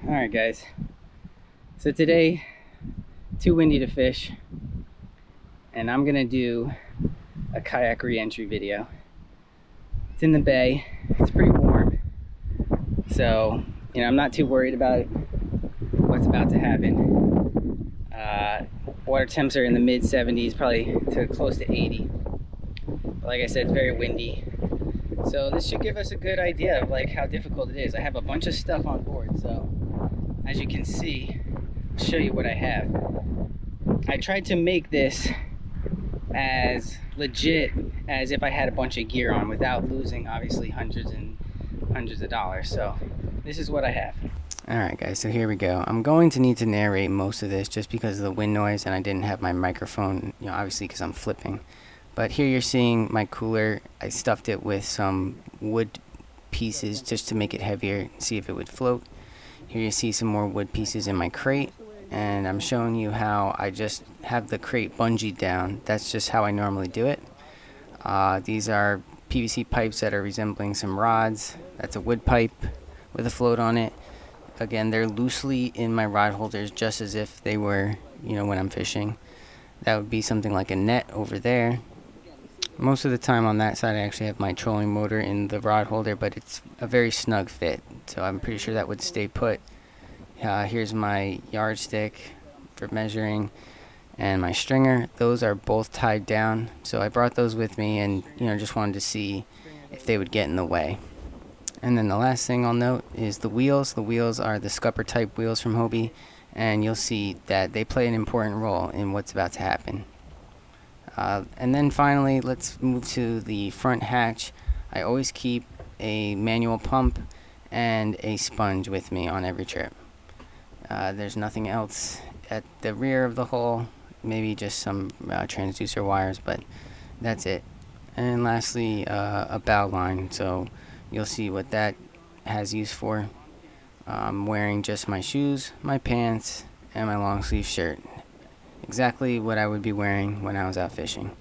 Alright guys, so today, too windy to fish, and I'm gonna do a kayak re-entry video. It's in the bay, it's pretty warm, so I'm not too worried about what's about to happen. Water temps are in the mid 70s, probably to close to 80. But like I said, it's very windy, so this should give us a good idea of like how difficult it is. I have a bunch of stuff on board, so as you can see, I'll show you what I have. I tried to make this as legit as if I had a bunch of gear on without losing obviously hundreds and hundreds of dollars. So this is what I have. Alright guys, so here we go. I'm going to need to narrate most of this just because of the wind noise, and I didn't have my microphone, obviously because I'm flipping. But here you're seeing my cooler. I stuffed it with some wood pieces just to make it heavier, see if it would float. Here you see some more wood pieces in my crate, and I'm showing you how I just have the crate bungeed down. That's just how I normally do it. These are PVC pipes that are resembling some rods. That's a wood pipe with a float on it. Again, they're loosely in my rod holders just as if they were, when I'm fishing. That would be something like a net over there. Most of the time on that side I actually have my trolling motor in the rod holder, but it's a very snug fit, so I'm pretty sure that would stay put. Here's my yardstick for measuring and my stringer. Those are both tied down, so I brought those with me and just wanted to see if they would get in the way. And then the last thing I'll note is the wheels. The wheels are the scupper type wheels from Hobie, and you'll see that they play an important role in what's about to happen. And then finally, let's move to the front hatch. I always keep a manual pump and a sponge with me on every trip. There's nothing else at the rear of the hull, maybe just some transducer wires, but that's it. And lastly, a bow line, so you'll see what that has use for. I'm wearing just my shoes, my pants, and my long sleeve shirt. Exactly what I would be wearing when I was out fishing.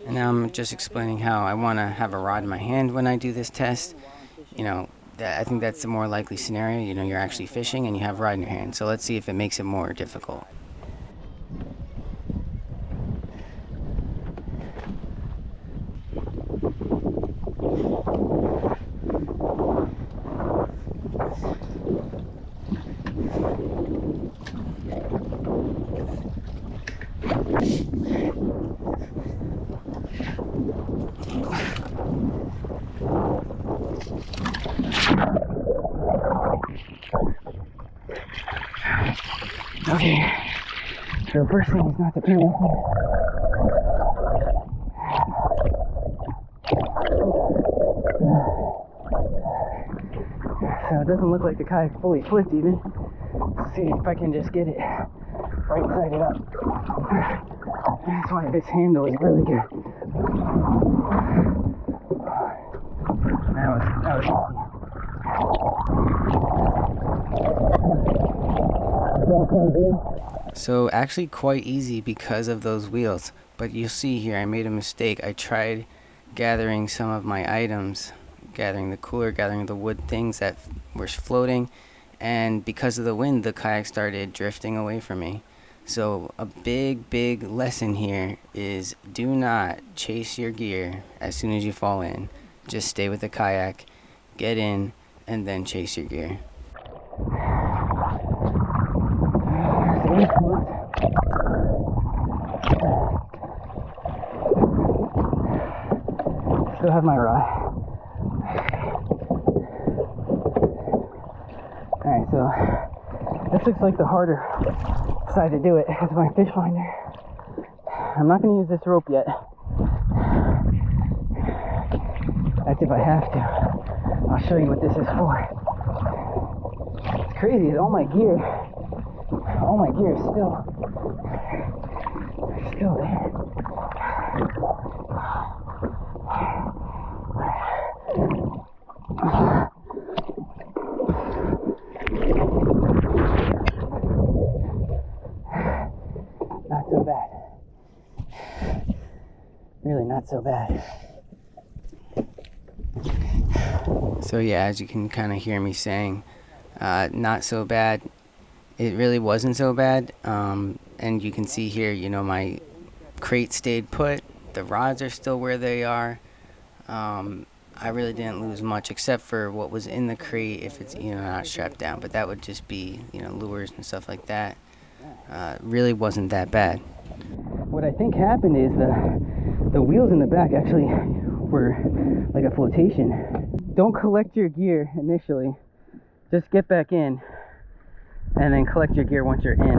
And now I'm just explaining how I want to have a rod in my hand when I do this test. I think that's the more likely scenario. You're actually fishing and you have a rod in your hand. So let's see if it makes it more difficult. Okay, so the first thing is not to panic. So it doesn't look like the kayak fully flipped even. Let's see if I can just get it right-sided up. That's why this handle is really good. That was easy. So actually quite easy because of those wheels, but you'll see here I made a mistake. I tried gathering some of my items, gathering the cooler, gathering the wood things that were floating, and because of the wind the kayak started drifting away from me. So a big lesson here is do not chase your gear as soon as you fall in. Just stay with the kayak, get in, and then chase your gear. Still have my rod. Alright, so this looks like the harder side to do it with my fish finder. I'm not going to use this rope yet. That's if I have to. I'll show you what this is for. It's crazy, all my gear is still there. Not so bad. Really not so bad. So yeah, as you can kind of hear me saying, not so bad. It really wasn't so bad. And you can see here, you know, my crate stayed put. The rods are still where they are. I really didn't lose much except for what was in the crate if it's, you know, not strapped down. But that would just be, you know, lures and stuff like that. Really wasn't that bad. What I think happened is the wheels in the back actually were like a flotation. Don't collect your gear initially. Just get back in and then collect your gear once you're in.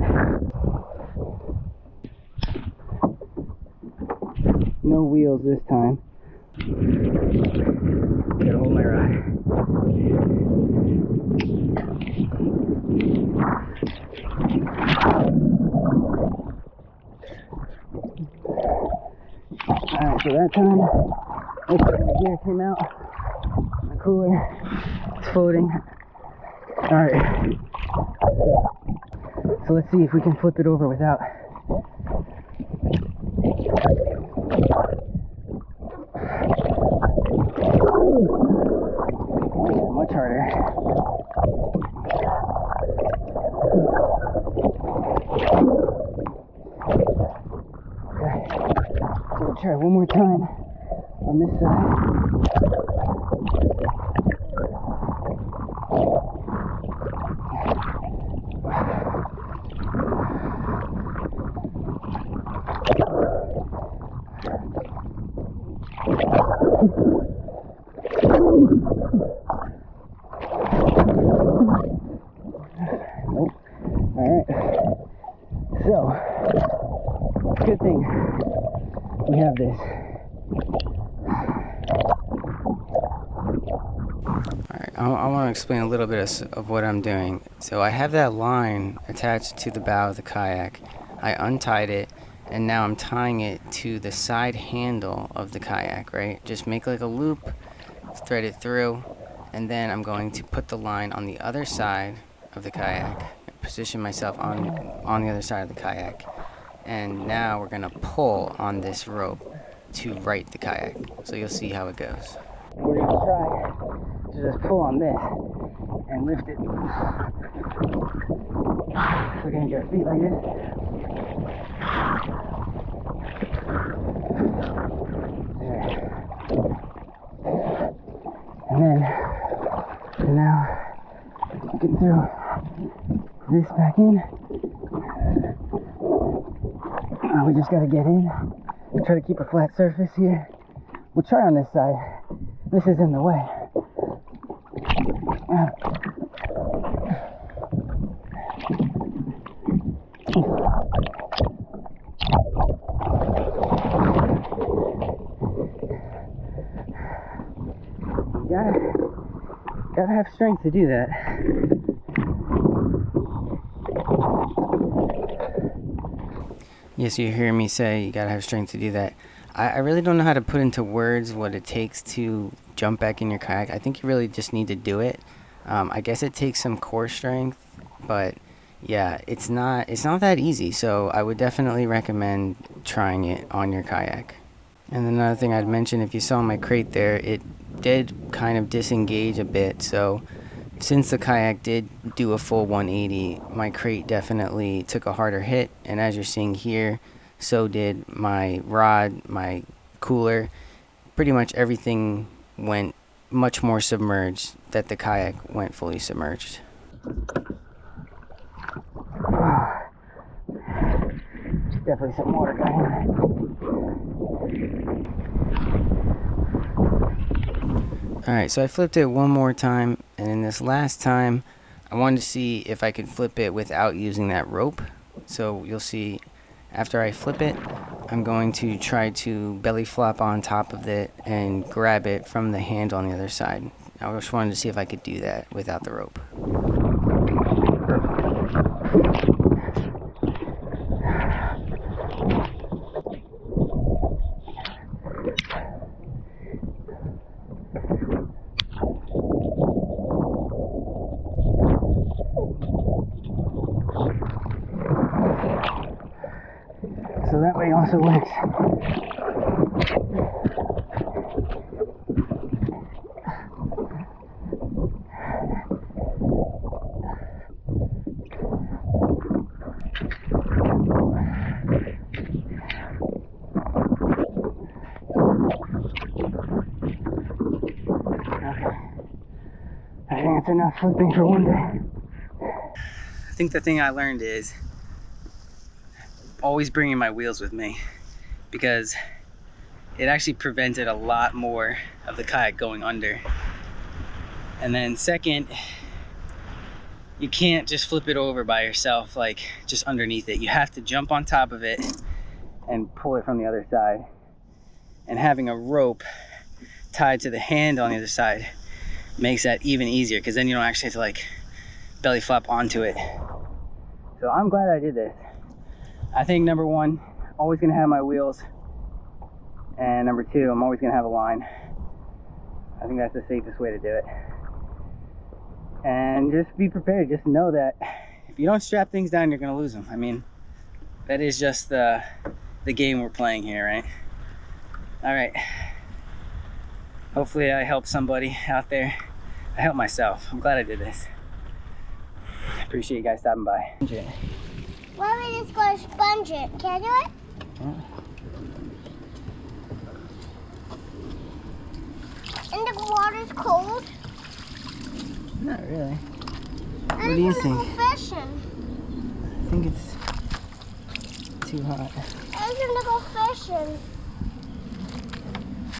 No wheels this time. Gotta hold my rod. Alright, so that time, looks like my gear came out. My cooler, it's floating. Alright, so let's see if we can flip it over without. Much harder. Okay, so we'll try one more time on this side. Alright, so good thing we have this. Alright, I want to explain a little bit of what I'm doing. So I have that line attached to the bow of the kayak. I untied it, and now I'm tying it to the side handle of the kayak, right? Just make like a loop, thread it through, and then I'm going to put the line on the other side of the kayak, position myself on the other side of the kayak, and now we're going to pull on this rope to right the kayak. So you'll see how it goes. We're going to try to just pull on this and lift it. So we're going to get our feet like this. There. And then, so now, getting through this back in. We just got to get in. We'll try to keep a flat surface here. We'll try on this side. This is in the way. Gotta have strength to do that. Yes, you hear me say you gotta have strength to do that. I really don't know how to put into words what it takes to jump back in your kayak. I think you really just need to do it. I guess it takes some core strength, but yeah, it's not that easy. So I would definitely recommend trying it on your kayak. And another thing I'd mention, if you saw my crate there, it did kind of disengage a bit. So since the kayak did do a full 180, my crate definitely took a harder hit. And as you're seeing here, so did my rod, my cooler. Pretty much everything went much more submerged that the kayak went fully submerged. Definitely some water going. Alright, so I flipped it one more time, and in this last time I wanted to see if I could flip it without using that rope. So you'll see after I flip it, I'm going to try to belly flop on top of it and grab it from the handle on the other side. I just wanted to see if I could do that without the rope. So that way also works. enough flipping for one day. I think the thing I learned is always bringing my wheels with me, because it actually prevented a lot more of the kayak going under. And then second, you can't just flip it over by yourself, like just underneath it. You have to jump on top of it and pull it from the other side. And having a rope tied to the hand on the other side makes that even easier, because then you don't actually have to like belly flop onto it. So I'm glad I did this. I think number one, always gonna have my wheels. And number two, I'm always gonna have a line. I think that's the safest way to do it. And just be prepared. Just know that if you don't strap things down, you're gonna lose them. I mean, that is just the game we're playing here, right? All right. Hopefully I helped somebody out there. I helped myself. I'm glad I did this. I appreciate you guys stopping by. Why don't we just go sponge it? Can I do it? Yeah. And the water's cold? Not really. What do you think? Go fishing. I think it's too hot. I was gonna go fishing.